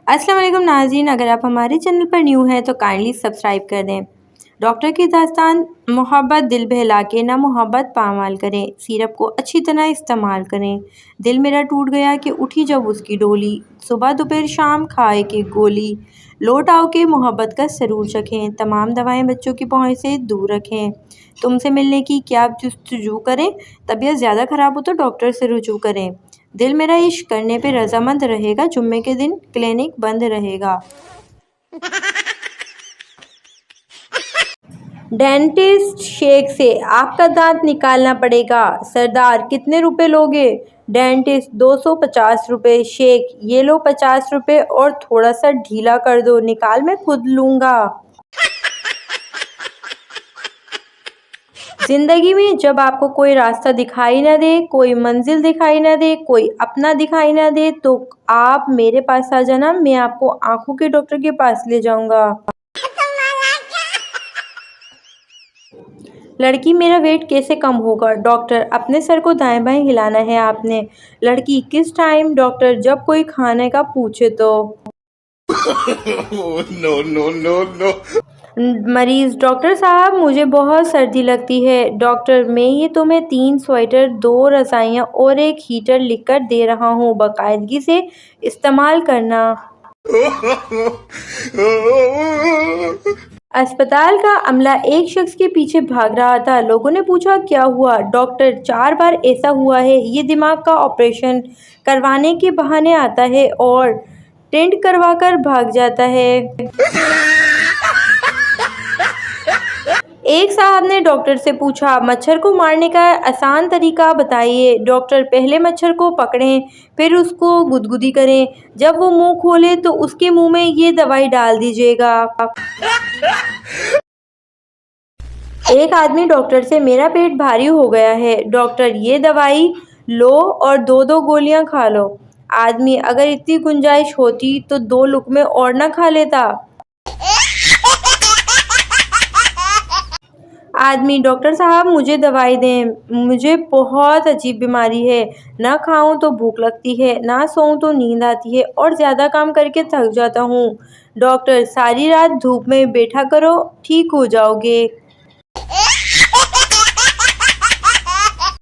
अस्सलाम वालेकुम नाज़रीन, अगर आप हमारे चैनल पर न्यू हैं तो काइंडली सब्सक्राइब कर दें। डॉक्टर की दास्तान। मोहब्बत दिल बहला के ना मोहब्बत पामाल करें, सिरप को अच्छी तरह इस्तेमाल करें। दिल मेरा टूट गया कि उठी जब उसकी डोली, सुबह दोपहर शाम खाए के गोली। लौट आओ के मोहब्बत का सरूर चखें, तमाम दवाएं बच्चों की पहुँच से दूर रखें। तुमसे मिलने की क्या जस्तजू करें, तबीयत ज़्यादा ख़राब हो तो डॉक्टर से रुजू करें। दिल मेरा इश्क करने पे रजामंद रहेगा, जुम्मे के दिन क्लिनिक बंद रहेगा। डेंटिस्ट शेख से आपका दांत निकालना पड़ेगा, सरदार कितने रुपए लोगे? डेंटिस्ट 250 रुपए। शेख ये लो 50 रुपए और थोड़ा सा ढीला कर दो, निकाल मैं खुद लूँगा। जिंदगी में जब आपको कोई रास्ता दिखाई ना दे, कोई मंजिल दिखाई ना दे, कोई अपना दिखाई ना दे, तो आप मेरे पास आ जाना, मैं आपको आंखों के डॉक्टर के पास ले जाऊंगा। लड़की मेरा वेट कैसे कम होगा? डॉक्टर अपने सर को दाएं बाएं हिलाना है आपने। लड़की किस टाइम? डॉक्टर जब कोई खाने का पूछे तो। No no no no. मरीज डॉक्टर साहब मुझे बहुत सर्दी लगती है। डॉक्टर मैं ये तुम्हें 3 स्वेटर, 2 रज़ाइयाँ और एक हीटर लिखकर दे रहा हूँ, बाकायदगी से इस्तेमाल करना। अस्पताल का अमला एक शख्स के पीछे भाग रहा था। लोगों ने पूछा क्या हुआ? डॉक्टर 4 बार ऐसा हुआ है, ये दिमाग का ऑपरेशन करवाने के बहाने आता है और टेंट करवा कर भाग जाता है। एक साहब ने डॉक्टर से पूछा मच्छर को मारने का आसान तरीका बताइए। डॉक्टर पहले मच्छर को पकड़ें, फिर उसको गुदगुदी करें, जब वो मुंह खोले तो उसके मुंह में ये दवाई डाल दीजिएगा। एक आदमी डॉक्टर से मेरा पेट भारी हो गया है। डॉक्टर ये दवाई लो और 2-2 गोलियां खा लो। आदमी अगर इतनी गुंजाइश होती तो 2 लुकमे और ना खा लेता। आदमी डॉक्टर साहब मुझे दवाई दें, मुझे बहुत अजीब बीमारी है, ना खाऊं तो भूख लगती है, ना सोऊं तो नींद आती है और ज़्यादा काम करके थक जाता हूँ। डॉक्टर सारी रात धूप में बैठा करो, ठीक हो जाओगे।